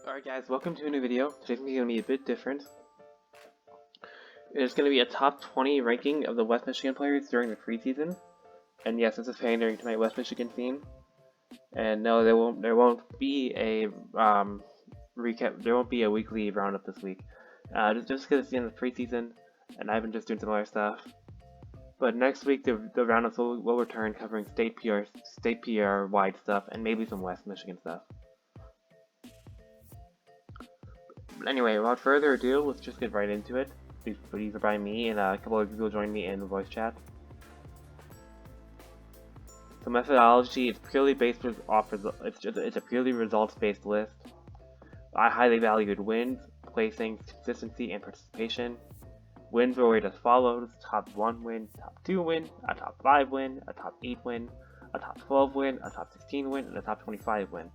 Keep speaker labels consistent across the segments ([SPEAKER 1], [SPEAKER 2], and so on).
[SPEAKER 1] Alright guys, welcome to a new video. Today's going to be a bit different. It's going to be a top 20 ranking of the West Michigan players during the preseason. And yes, this is pandering to my West Michigan theme. And no, there won't be a recap. There won't be a weekly roundup this week. Just because it's the end of the preseason, and I've been just doing some other stuff. But next week the roundups will return, covering state PR wide stuff, and maybe some West Michigan stuff. But anyway, without further ado, let's just get right into it. These are by me, and a couple of people join me in the voice chat. The methodology is purely based off it's a purely results-based list. I highly valued wins, placings, consistency, and participation. Wins were rated as follows: top 1 win, top 2 win, a top 5 win, a top 8 win, a top 12 win, a top 16 win, and a top 25 win.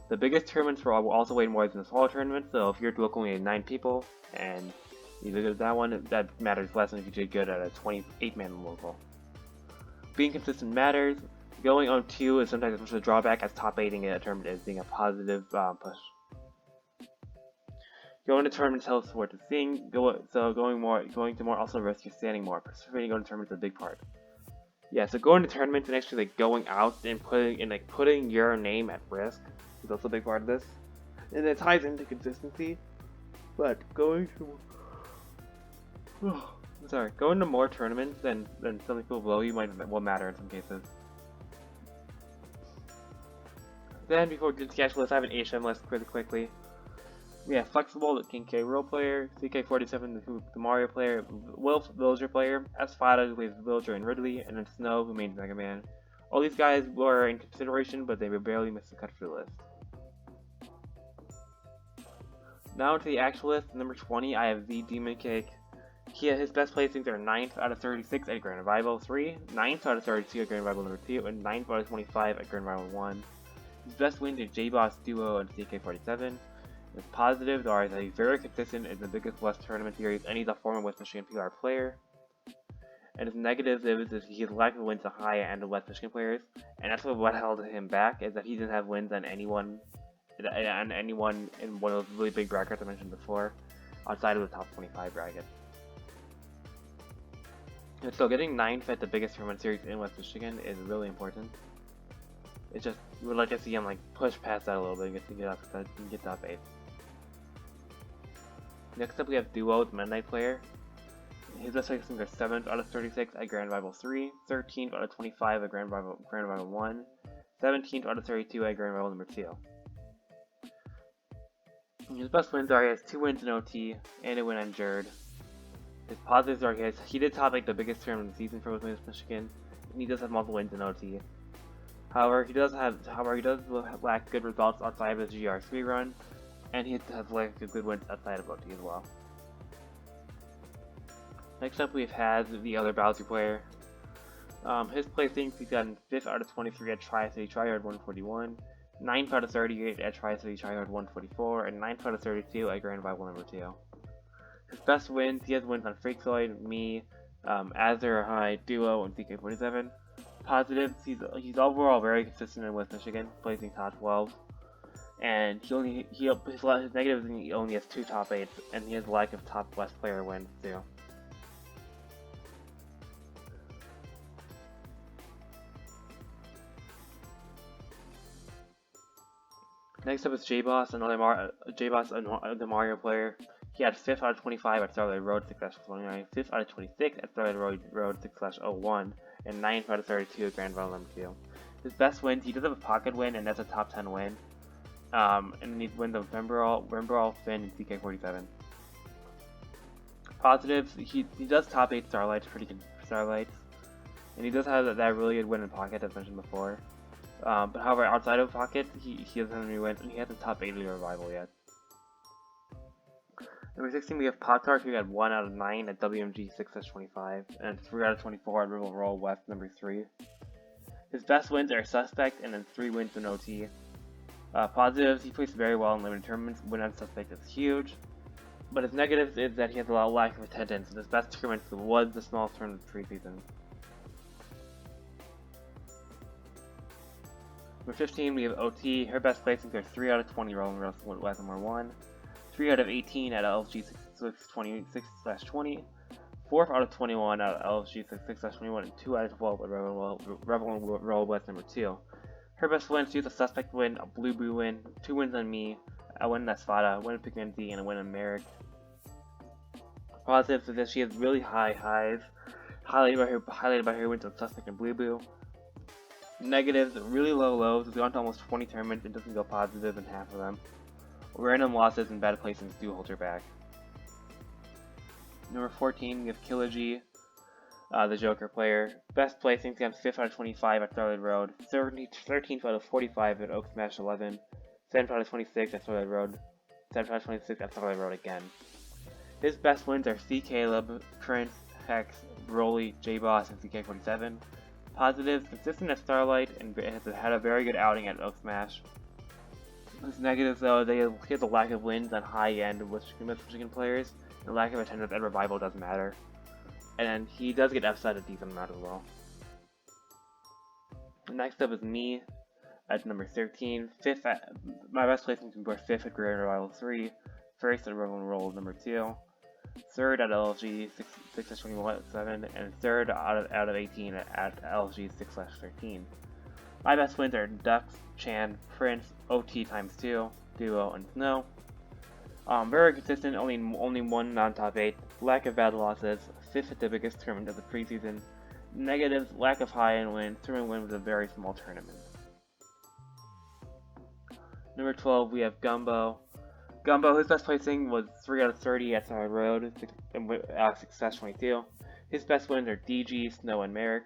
[SPEAKER 1] The biggest tournaments will also weigh more than the smaller tournaments, so if you're locally at 9 people and you did at that one, that matters less than if you did good at a 28-man local. Being consistent matters. Going on 2 is sometimes as much a drawback as top 8ing in a tournament is being a positive push. Going to tournaments helps what to sing, going to more also risks you standing more. Participating in tournaments is a big part. Yeah, so going to tournaments and actually going out and putting your name at risk is also a big part of this. And it ties into consistency. But going to more tournaments than some people below you will matter in some cases. Then before we get to the actual list, I have an HM list pretty quickly. We have Flexible, the King K role player, CK47, the Mario player, Wilf, Villager player, Espada, who plays Villager and Ridley, and then Snow, who mains Mega Man. All these guys were in consideration, but they barely missed the cut for the list. Now to the actual list. Number 20, I have the Demon Cake. His best placings are 9th out of 36 at Grand Revival 3, 9th out of 32 at Grand Revival number 2, and 9th out of 25 at Grand Revival 1. His best wins are J-Boss, Duo, and CK47. His positives are that he's very consistent in the biggest West tournament series, and he's a former West Michigan PR player. And his negatives is that he has lack of wins to high end of West Michigan players, and that's what held him back, is that he didn't have wins on anyone in one of those really big brackets I mentioned before, outside of the top 25 bracket. And so getting 9th at the biggest tournament series in West Michigan is really important. It's just, we would like to see him push past that a little bit and get top 8. Next up we have Duo, the Midnight player. His best placings are 7th out of 36 at Grand Revival 3, 13th out of 25 at Grand Revival 1, 17th out of 32 at Grand Revival number 2. His best wins are he has 2 wins in OT and a win on Jerd. His positives are he did top 8 the biggest tournament of the season for West Michigan, and he does have multiple wins in OT. However, he does lack good results outside of his GR3 run, and he has lacked good wins outside of OT as well. Next up, we've had the other Bowser player. His placings, he's gotten 5th out of 23 at Tri-City Tryhard 141, 9th out of 38 at Tri-City Tryhard 144, and 9th out of 32 at Grand Revival number 2. His best wins, he has wins on Freakzoid, me, Azure High, Duo, and CK47. Positives, he's overall very consistent in West Michigan, placing top 12. And his negatives, he only has 2 top 8s, and he has a lack of top West player wins too. Next up is J-Boss, the Mario player. He had 5th out of 25 at Starlight Road 6/29, 5th out of 26 at Starlight Road 6/01, and 9th out of 32 at Grand Revival number 2. His best wins, he does have a pocket win, and that's a top 10 win. And he wins of Wimberall, Finn, and CK47. Positives, he does top 8 Starlights, pretty good Starlights, and he does have that really good win in Pocket as mentioned before. But however, outside of Pocket, he doesn't have any wins, and he hasn't top 8 in the Revival yet. Number 16, we have Pop-Tart, who got 1 out of 9 at WMG 6/25, and 3 out of 24 at River Roll West number 3. His best wins are Suspect, and then 3 wins in OT. Positives, he plays very well in limited tournaments. Win on Suspect is huge. But his negatives is that he has a lot of lack of attendance, and his best tournament was the smallest tournament preseason. Number 15, we have OT. Her best placings are 3 out of 20 rolling wrestling number 1, 3 out of 18 at LFG 626/20, 4 out of 21 at LFG 6/21, and 2 out of 12 at Rebel Roll West number 2. Her best wins: she's a suspect win, a blue boo win, 2 wins on me, a win on Spada, a win on Pick and a win on Merrick. Positives is that she has really high highs, highlighted by her wins on suspect and blue boo. Negatives, really low lows. We've gone to almost 20 tournaments and doesn't go positive in half of them. Random losses and bad placings do hold her back. Number 14, we have Killagy, the Joker player. Best placings, he has 5th out of 25 at Starlight Road, 13th out of 45 at Oak Smash 11, 7th out of 26 at Starlight Road, 7th out of 26 at Starlight Road again. His best wins are C. Caleb, Prince, Hex, Broly, J-Boss, and CK47. Positives, consistent at Starlight, and has had a very good outing at Oak Smash. His negatives, though, he has a lack of wins on high-end Michigan players, and lack of attendance at Revival doesn't matter. And he does get upset a decent amount as well. Next up is me, at number 13. My best placings were 5th at Grand Revival 3, 1st at Rebel Roll number 2, 3rd at LFG 6/21/7, and 3rd out of 18 at LFG 6/13. My best wins are Dux, Chan, Prince, OT ×2, Duo, and Snow. Very consistent, only one non-top 8, lack of bad losses, 5th at the biggest tournament of the preseason. Negatives, lack of high-end wins, tournament win was a very small tournament. Number 12, we have Gumbo. Gumbo, his best placing was 3 out of 30 at Starlight Road, 6/22. His best wins are DG, Snow, and Merrick.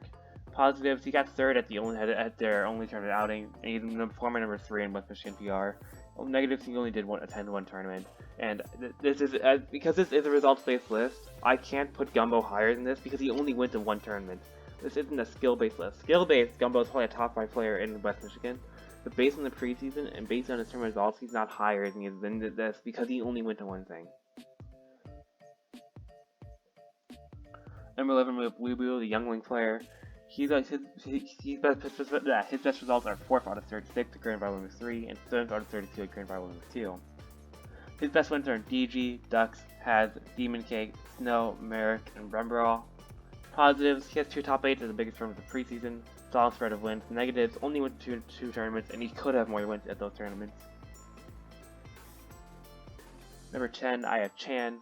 [SPEAKER 1] Positives, he got 3rd at their only tournament outing, and he's former number 3 in West Michigan PR. Negatives, he only did attend one tournament, and this is because this is a results-based list. I can't put Gumbo higher than this because he only went to one tournament. This isn't a skill-based list. Skill-based, Gumbo is probably a top 5 player in West Michigan. But based on the preseason and based on his tournament results, he's not higher than this because he only went to one thing. Number 11, we have Blue Boo, the youngling player. His best results are 4th out of 36 at Grand Rival number 3 and 7th out of 32 at Grand Rival number 2. His best wins are DG, Dux, Haz, Demon Cake, Snow, Merrick, and Rembrawl. Positives, he has 2 top 8s at the biggest tournament of the preseason. Solid spread of wins. Negatives, only went to two tournaments, and he could have more wins at those tournaments. Number 10, I have Chan.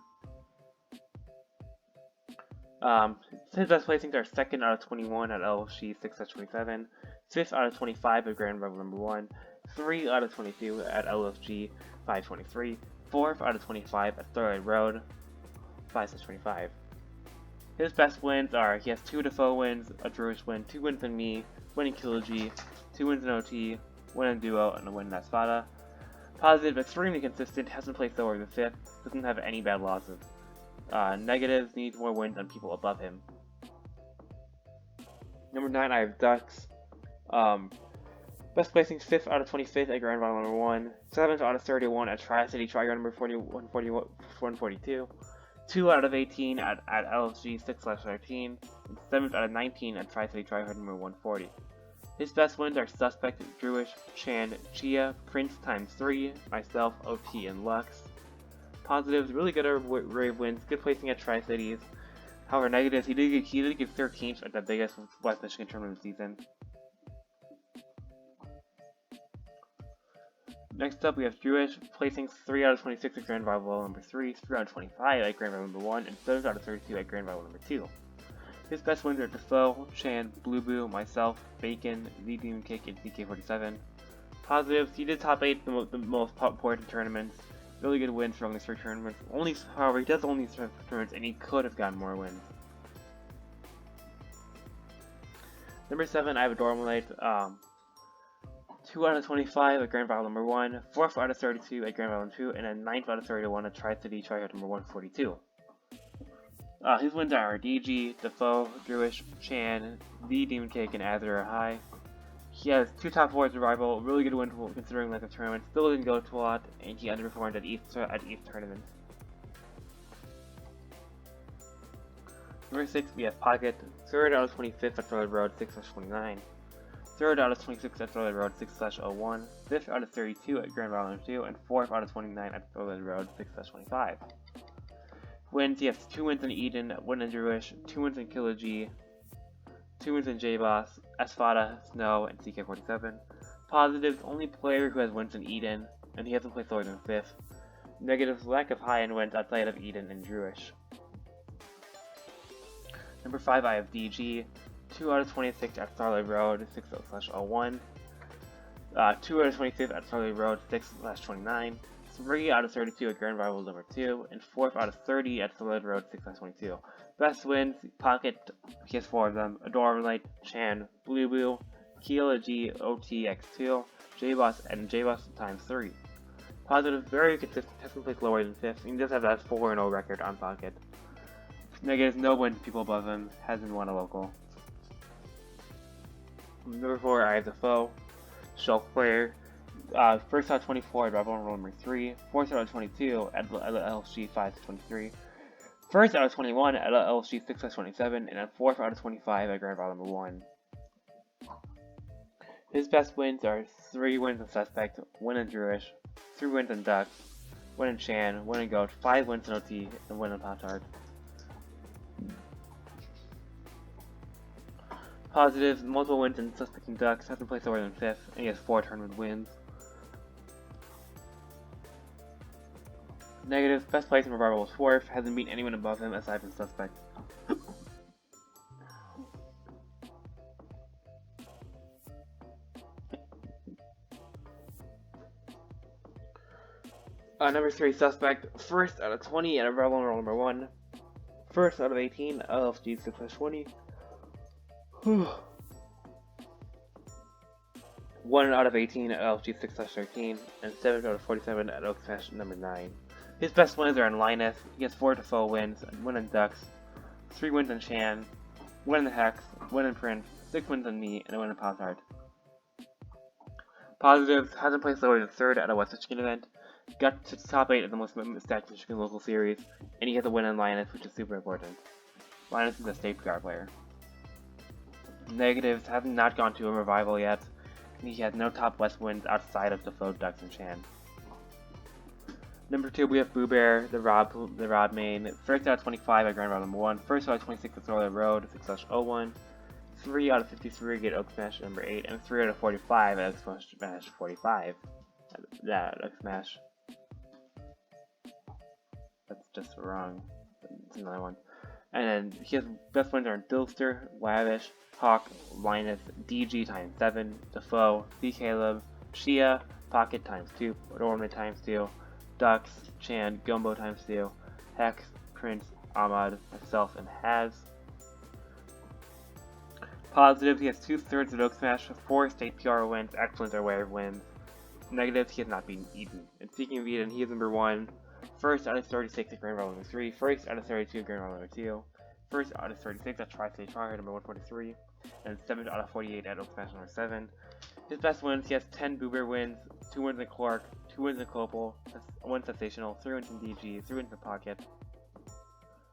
[SPEAKER 1] His best placings are 2nd out of 21 at LFG 6/27, 5th out of 25 at Grand Rebel number 1, 3 out of 22 at LFG 5/23, 4th out of 25 at Starlight Road 5/25. His best wins are, he has 2 Defoe wins, a Druish win, 2 wins on me, winning Killagy, 2 wins in OT, win in Duo, and a win in Espada. Positive, extremely consistent, hasn't placed lower than 5th, doesn't have any bad losses. Negatives, needs more wins on people above him. Number 9, I have Dux. Best placings 5th out of 25th at Grand Final number 1, 7th out of 31 at Tri-City Tri-Guard number 142, 2 out of 18 at LFG 6/13, and 7th out of 19 at Tri-City Tri-Hard number 140. His best wins are Suspect, Druish, Chan, Chia, Prince ×3, myself, OT, and Lux. Positives, really good array of wins, good placing at Tri-Cities. However, negatives, he did get 13th at the biggest West Michigan tournament of the season. Next up, we have Druish, placing 3 out of 26 at Grand Rival number 3, 3 out of 25 at Grand Rival number 1, and 7 out of 32 at Grand Rival number 2. His best wins are Defoe, Chan, Blue Boo, myself, Bacon, Z Demon Cake, and CK47. Positives, he did top 8 the most important tournaments. Really good wins from these 3 tournaments. However, he does only 3 tournaments, and he could have gotten more wins. Number 7, I have Adormalite. 2 out of 25 at Grand Rival number 1, 4th out of 32 at Grand Rival number 2, and a 9th out of 31 at Tri-City Tri-Hard number 142. His wins are DG, Defoe, Druish, Chan, V Demon Cake, and Azure High. He has 2 top 4s at Rival, really good win considering like the tournament, still didn't go to a lot, and he underperformed at East tournament. Number 6, we have Pocket, 3rd out of 25th at Starlight Road 6/29. 3rd out of 26 at Thorley Road 6/01, 5th out of 32 at Grand Valley 2, and 4th out of 29 at Thorley Road 6/25. Wins, he has 2 wins in Eden, 1 in Jewish, 2 wins in Killa-G, 2 wins in J-Boss, Esfada, Snow, and CK47. Positives, only player who has wins in Eden, and he hasn't placed lower than 5th. Negatives, lack of high-end wins outside of Eden and Jewish. Number 5, I have DG, 2 out of 26 at Starlight Road 6/01, 2 out of 25 at Starlight Road 6/29, 3 out of 32 at Grand Rival number 2, and 4th out of 30 at Starlight Road 6/22. Best wins, Pocket, he has 4 of them, Adorable Chan, Blue Blue, Killa-G, OTX2, J-Boss, and J-Boss times 3. Positive, very consistent, hasn't placed lower than 5th, and he does have that 4-0 record on Pocket. Negatives, no wins, people above him, hasn't won a local. Number 4, I have the Foe, Shulk player. 1st out of 24 at Rebel number 3, 4th out of 22 at LSG 5/23, 1st out of 21 at LSG 6/27, and 4th out of 25 at Grand Val number 1. His best wins are 3 wins in Suspect, 1 in Jewish, 3 wins in Ducks, 1 in Chan, 1 in Goat, 5 wins in OT, and 1 in Pop-Tart. Positives, multiple wins in Suspect and Ducks, hasn't placed lower than 5th, and he has 4 tournament wins. Negatives, best place in Revival was 4th, hasn't beaten anyone above him aside from Suspect. Number 3, Suspect, 1st out of 20 at Revival Roll number 1, 1st out of 18 LFG 6/20, 1 out of 18 at LFG 6/13, and 7 out of 47 at Oak Smash number 9. His best wins are in Linus, he has 4 default wins, 1 in Ducks, 3 wins in Chan, 1 in the Hex, 1 in Prince, 6 wins in Me, and a win in Pop-Tart. Positives, hasn't placed lower than 3rd at a West Michigan event, got to top 8 at the most stacked Michigan local series, and he has a win in Linus, which is super important. Linus is a state PR player. Negatives, hasn't not gone to a Revival yet, and he has no top West wins outside of Defoe, Ducks, and Chan. Number 2, we have Boo Bear, the Rob main, 1st out of 25 at Grand Round number 1, 1st out of 26 at Thorley Road 6/01, 3 out of 53 at Oak Smash number 8, and 3 out of 45 at Oak Smash 45. Oak Smash. That's just wrong. It's another one. And then he has best wins are Dilster, Lavish, Hawk, Linus, DG times 7, Defoe, C. Caleb, Shia, Pocket times 2, Adornment times 2, Ducks, Chan, Gumbo times 2, Hex, Prince, Ahmad, myself, and Haz. Positive, he has 2/3 at Oak Smash, 4 state PR wins, excellent aware wins. Negatives, he has not beaten Eden. In Seeking of Eden, he is number 1, 1st out of 36 at Grand Roll number 3, 1st out of 32 at Grand Roll number 2, 1st out of 36 at Tri-State Tryhard number 143, and 7th out of 48 at Oak Smash number 7. His best wins, he has 10 Boo Bear wins, 2 wins in Clark, 2 wins in Copal, 1 Sensational, 3 wins in DG, 3 wins in Pocket,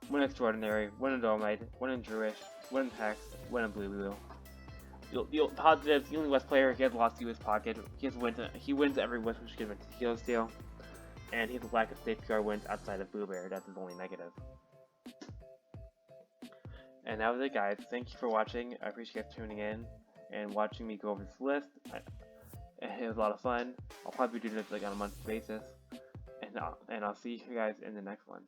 [SPEAKER 1] 1 Extraordinary, 1 in Dolomite, 1 in Jewish, 1 in Hex, 1 in Blue Blue. The positives, the only West player, he has lost to his Pocket, he wins every West Michigan event to Kilo Steel, and he has a lack of state PR wins outside of Boo Bear, that's his only negative. And that was it, guys. Thank you for watching. I appreciate you guys tuning in and watching me go over this list. It was a lot of fun. I'll probably be doing this like on a monthly basis, and I'll see you guys in the next one.